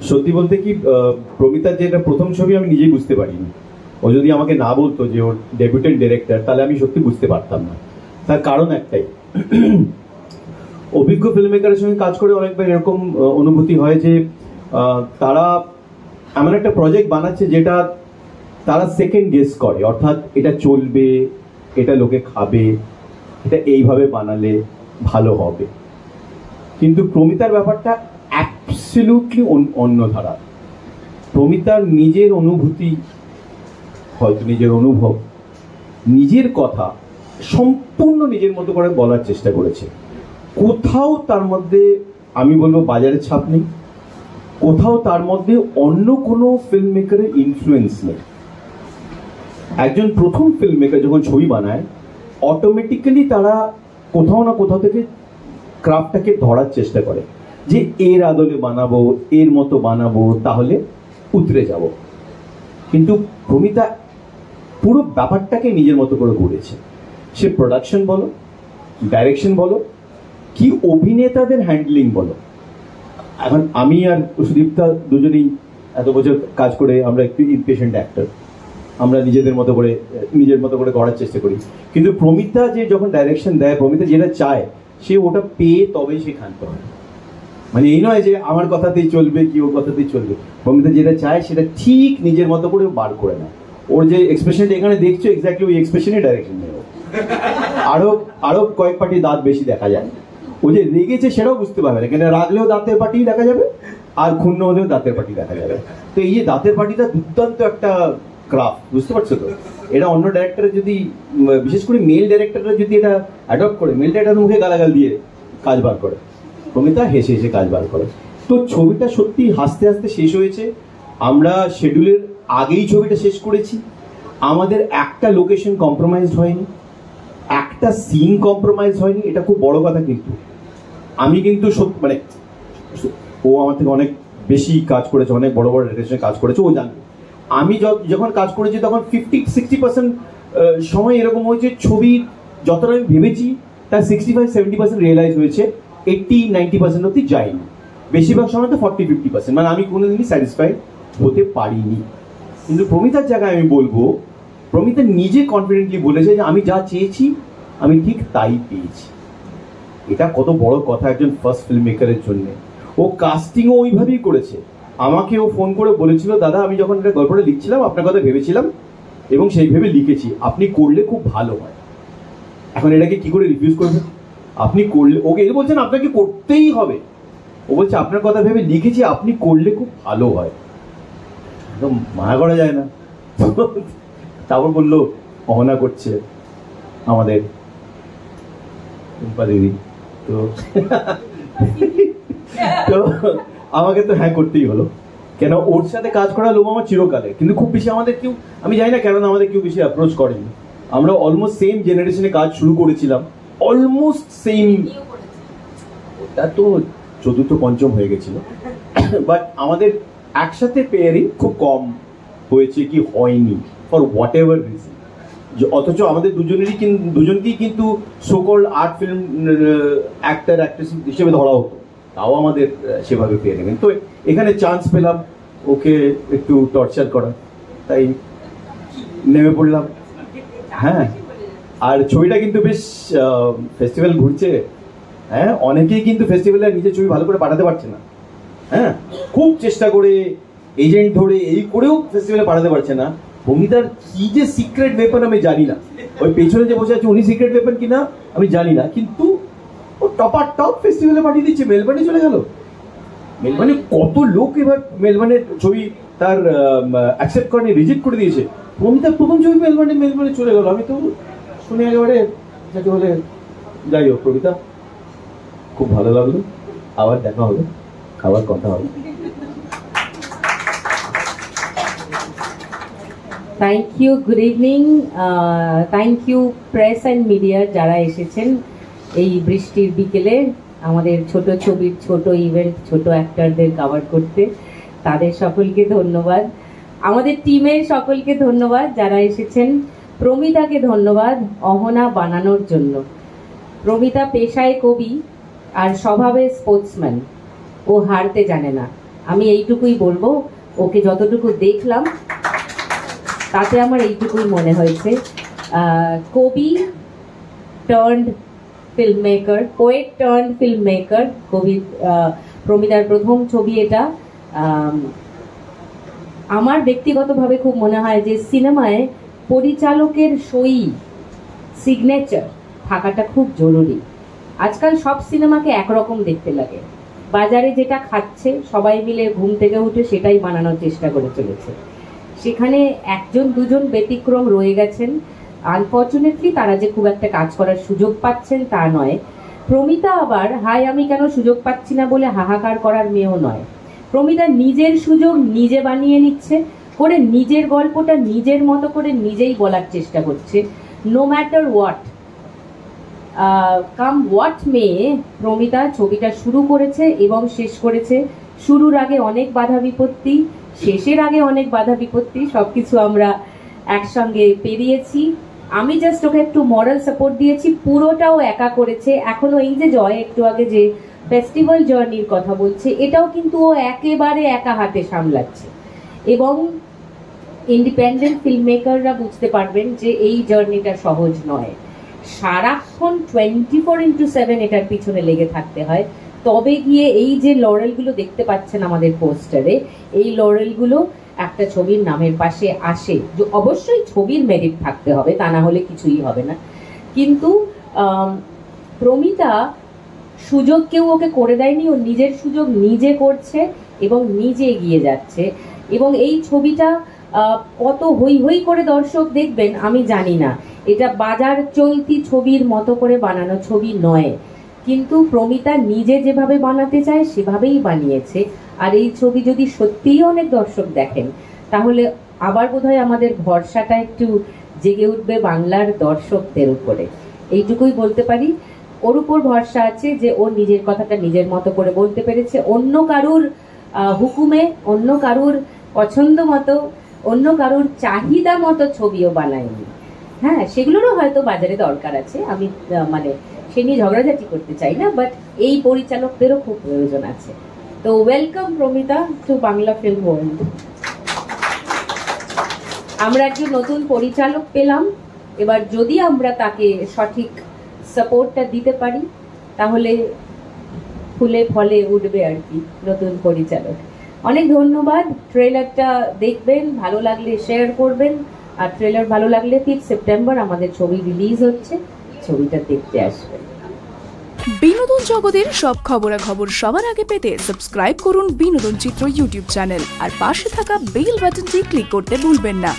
সত্যি বলতে কি, প্রমিতার যেটা প্রথম ছবি আমি নিজেই বুঝতে পারিনি। ও যদি আমাকে না বলতো যে ওর ডেবিউটেন্ট ডিরেক্টর, তাহলে আমি সত্যি বুঝতে পারতাম না। তার কারণ একটাই, অভিজ্ঞ ফিল্ম মেকারের সঙ্গে কাজ করে অনেকবার এরকম অনুভূতি হয় যে তারা এমন একটা প্রজেক্ট বানাচ্ছে যেটা তারা সেকেন্ড গেস করে, অর্থাৎ এটা চলবে, এটা লোকে খাবে, এটা এইভাবে বানালে ভালো হবে। কিন্তু প্রমিতার ব্যাপারটা অ্যাবসলিউটলি অন্য ধারা। প্রমিতার নিজের অনুভূতি, হয়তো নিজের অনুভব, নিজের কথা সম্পূর্ণ নিজের মতো করে বলার চেষ্টা করেছে। কোথাও তার মধ্যে আমি বলবো বাজারের ছাপ নেই, কোথাও তার মধ্যে অন্য কোনো ফিল্ম মেকারের ইনফ্লুয়েন্স নেই। একজন প্রথম ফিল্ম মেকার যখন ছবি বানায়, অটোমেটিক্যালি তারা কোথাও না কোথাও থেকে ক্রাফটটাকে ধরার চেষ্টা করে যে এর আদলে বানাবো, এর মতো বানাবো, তাহলে উতরে যাব। কিন্তু প্রমিতা পুরো ব্যাপারটাকে নিজের মতো করে গড়েছে। সে প্রোডাকশন বলো, ডাইরেকশন বলো, কি অভিনেতাদের হ্যান্ডলিং বলো। এখন আমি আর সুদীপ্তা দুজনেই এত বছর কাজ করে আমরা একটু ইমপেশেন্ট অ্যাক্টর, আমরা নিজের মতো করে করার চেষ্টা করি। কিন্তু প্রমিতা যে যখন ডাইরেকশন দেয়, প্রমিতা যেটা চায় সে ওটা পেয়ে তবেই সে ক্ষান্ত হয়। মানে এই নয় যে আমার কথাতেই চলবে কি ওর কথাতেই চলবে। প্রমিতা যেটা চায় সেটা ঠিক নিজের মতো করে বার করে নেয়। ওর যে এক্সপ্রেশনটা এখানে দেখছো, এক্স্যাক্টলি ওই এক্সপ্রেশনই ডাইরেকশন নেই। আরো কয়েক পাটি দাঁত বেশি দেখা যায়। ও যে রেগেছে সেটাও বুঝতে পারবে না, কেন রাগলেও দাঁতের পাটি দেখা যাবে, আর ক্ষুণ্ণ হলেও দাঁতের পাটি দেখা যাবে। তো এই যে দাঁতের পাটিটা দুর্দান্ত একটা ক্রাফট, বুঝতে পারছো তো? এটা অন্য ডাইরেক্টর যদি, বিশেষ করে মেল ডাইরেক্টররা যদি এটা অ্যাডপ্ট করে, মেল ডাইরেক্টর মুখে গালাগাল দিয়ে কাজ বার করে, প্রমিতা হেসে হেসে কাজ বার করে। তো ছবিটা সত্যি হাসতে হাসতে শেষ হয়েছে। আমরা শিডিউলের আগেই ছবিটা শেষ করেছি। আমাদের একটা লোকেশন কম্প্রোমাইজ হয়নি, একটা সিন কম্প্রোমাইজ হয়নি। এটা খুব বড় কথা। কিন্তু আমি কিন্তু মানে ও আমার থেকে অনেক বেশি কাজ করেছে, অনেক বড় বড় ডাইরেকশনে কাজ করেছে, ও জানে। আমি যখন কাজ করেছি তখন 50-60% সময় এরকম হয়েছে, ছবি যতটা আমি ভেবেছি তার 65-70% রিয়েলাইজ হয়েছে, 80-90% অব্দি যায়নি। বেশিরভাগ সময় তো 40-50%, মানে আমি কোনোদিনই স্যাটিসফাইড হতে পারিনি। কিন্তু প্রমিতার জায়গায় আমি বলবো, প্রমিতা নিজে কনফিডেন্টলি বলেছে যে আমি যা চেয়েছি আমি ঠিক তাই পেয়েছি। এটা কত বড় কথা একজন ফার্স্ট ফিল্ম মেকারের জন্য। ও কাস্টিংও ওইভাবেই করেছে। আমাকে ও ফোন করে বলেছিল, দাদা আমি যখন এটা গল্পটা লিখছিলাম আপনার কথা ভেবেছিলাম এবং সেই ভেবে লিখেছি, আপনি করলে খুব ভালো হয়। এখন এটাকে কি করে রিফিউজ করবে? আপনি করলে, ওকে এই বলছেন আপনাকে করতেই হবে। ও বলছে আপনার কথা ভেবে লিখেছি, আপনি করলে খুব ভালো হয়। একদম মায়া করা যায় না। তারপর বললো অহনা করছে আমাদের দিদি, তো তো আমাকে তো হ্যাঁ করতেই হলো, কেন ওর সাথে কাজ করা লোক আমার চিরকালে। কিন্তু খুব বেশি আমাদের কেউ, আমি জানি না কেন আমাদের কেউ বেশি অ্যাপ্রোচ করেনি। আমরা অলমোস্ট সেম জেনারেশনে কাজ শুরু করেছিলাম, অলমোস্ট সেম। ওটা তো চতুর্থ পঞ্চম হয়ে গেছিল, বাট আমাদের একসাথে পেয়ারিং খুব কম হয়েছে কি হয়নি, ফর হোয়াট এভার রিজন। অথচ আমাদের দুজনকেই কিন্তু সোকল আর্ট ফিল্ম অ্যাক্টর অ্যাক্ট্রেস হিসেবে ধরা হতো, তাও আমাদের সেভাবে পেয়ে নেবেন। তো এখানে চান্স পেলাম ওকে একটু টর্চার করা, তাই নেমে পড়লাম। হ্যাঁ, আর ছবিটা কিন্তু বেশ ফেস্টিভ্যাল ঘুরছে। হ্যাঁ, অনেকেই কিন্তু ফেস্টিভ্যালে নিজের ছবি ভালো করে পাঠাতে পারছে না। হ্যাঁ, খুব চেষ্টা করে এজেন্ট ধরে এই করেও ফেস্টিভ্যালে পাঠাতে পারছে না। প্রমিতার কি যে সিক্রেট ওয়েপন আমি জানি না, ওই পেছনে যে বসে আছে উনি সিক্রেট ওয়েপন কিনা আমি জানি না, কিন্তু ও টপ ফেস্টিভ্যালে পাঠিয়ে দিচ্ছে। মেলবার্নে চলে গেল। মেলবার্নে কত লোক এবার মেলবার্নের ছবি তার অ্যাকসেপ্ট করেনি, রিজেক্ট করে দিয়েছে। প্রমিতার প্রথম ছবি মেলবার্নে চলে গেল। আমি তো শুনে একেবারে যাকে বলে, যাই হোক প্রমিতা খুব ভালো লাগলো, আবার দেখা হবে, আবার কথা হবে। Thank you, good evening. Thank you press and মিডিয়ার যারা এসেছেন এই বৃষ্টির বিকেলে আমাদের ছোট ছবির ছোট ইভেন্ট, ছোট অ্যাক্টরদের কভার করতে। তাদের সকলকে ধন্যবাদ। আমাদের টিমের সকলকে ধন্যবাদ যারা এসেছেন। প্রমিতাকে ধন্যবাদ অহনা বানানোর জন্য। প্রমিতা পেশায় কবি আর স্বভাবে স্পোর্টসম্যান। ও হারতে জানে না। আমি এইটুকুই বলবো, ওকে যতটুকু দেখলাম তাতে আমার এইটুকুই মনে হয়েছে, কবি turned film maker, poet turned film maker. কবি প্রমিতার প্রথম ছবি এটা। আমার ব্যক্তিগতভাবে খুব মনে হয় যে সিনেমায় পরিচালকের সই, সিগনেচার থাকাটা খুব জরুরি। আজকাল সব সিনেমাকে একরকম দেখতে লাগে, বাজারে যেটা খাচ্ছে সবাই মিলে ঘুম থেকে উঠে সেটাই বানানোর চেষ্টা করে চলেছে। সেখানে একজন দুজন ব্যতিক্রম রয়ে গেছেন, আনফর্চুনেটলি তারা যে খুব একটা কাজ করার সুযোগ পাচ্ছেন তা নয়। প্রমিতা আবার হাই আমি কেন সুযোগ পাচ্ছি না বলে হাহাকার করার মেয়েও নয়। প্রমিতা নিজের সুযোগ নিজে বানিয়ে নিচ্ছে, করে নিজের গল্পটা নিজের মতো করে নিজেই বলার চেষ্টা করছে। No matter what come what may, Pramita ছবিটা শুরু করেছে এবং শেষ করেছে। শুরুর আগে অনেক বাধা বিপত্তি, শেষের আগে অনেক বাধা বিপত্তি, সবকিছু আমরা একসঙ্গে পেরিয়েছি। আমি জাস্ট ওকে একটু মরাল সাপোর্ট দিয়েছি, পুরোটাও একা করেছে। এখনো এই যে জয় একটু আগে যে ফেস্টিভ্যাল জার্নির কথা বলছে, এটাও কিন্তু ও একেবারে একা হাতে সামলাচ্ছে। এবং ইন্ডিপেন্ডেন্ট ফিল্ম মেকাররা বুঝতে পারবেন যে এই জার্নিটা সহজ নয়। সারাক্ষণ 24/7 এটার পিছনে লেগে থাকতে হয়, তবে গিয়ে এই যে লরেলগুলো দেখতে পাচ্ছেন আমাদের পোস্টারে, এই লরেলগুলো একটা ছবির নামের পাশে আসে। অবশ্যই ছবির মেরিট থাকতে হবে, তা না হলে কিছুই হবে না। কিন্তু প্রমিতা সুযোগ কেউ ওকে করে দেয়নি, ও নিজের সুযোগ নিজে করছে এবং নিজে এগিয়ে যাচ্ছে। এবং এই ছবিটা কত হই হই করে দর্শক দেখবেন আমি জানি না, এটা বাজার চলতি ছবির মতো করে বানানো ছবি নয়, কিন্তু প্রমিতা নিজে যেভাবে বানাতে চায় সেভাবেই বানিয়েছে। আর এই ছবি যদি সত্যিই অনেক দর্শক দেখেন তাহলে আবার বোধহয় আমাদের ভরসাটা একটু জেগে উঠবে বাংলার দর্শকদের উপরে। এইটুকুই বলতে পারি, ওর উপর ভরসা আছে যে ও নিজের কথাটা নিজের মতো করে বলতে পেরেছে। অন্য কারুর হুকুমে, অন্য কারুর পছন্দ মতো, অন্য কারুর চাহিদা মতো ছবিও বানায়নি। হ্যাঁ, সেগুলোরও হয়তো বাজারে দরকার আছে, আমি মানে সে নিয়ে ঝগড়াঝাটি করতে চাই না, বাট এই পরিচালকদেরও খুব প্রয়োজন আছে। তো welcome Pramita to Bangla film world. আমরা একজন নতুন পরিচালক পেলাম, এবার যদি আমরা তাকে সঠিক সাপোর্টটা দিতে পারি তাহলে ফুলে ফলে উঠবে আর কি নতুন পরিচালক। অনেক ধন্যবাদ। ট্রেলারটা দেখবেন, ভালো লাগলে শেয়ার করবেন, আর ট্রেলার ভালো লাগলে 3 সেপ্টেম্বর আমাদের ছবি রিলিজ হচ্ছে, ছবিটা দেখতে আসবেন। বিনোদন জগতের সব খবরাখবর সবার আগে পেতে সাবস্ক্রাইব করুন বিনোদন চিত্র ইউটিউব চ্যানেল, আর পাশে থাকা বেল বাটনটি ক্লিক করতে ভুলবেন না।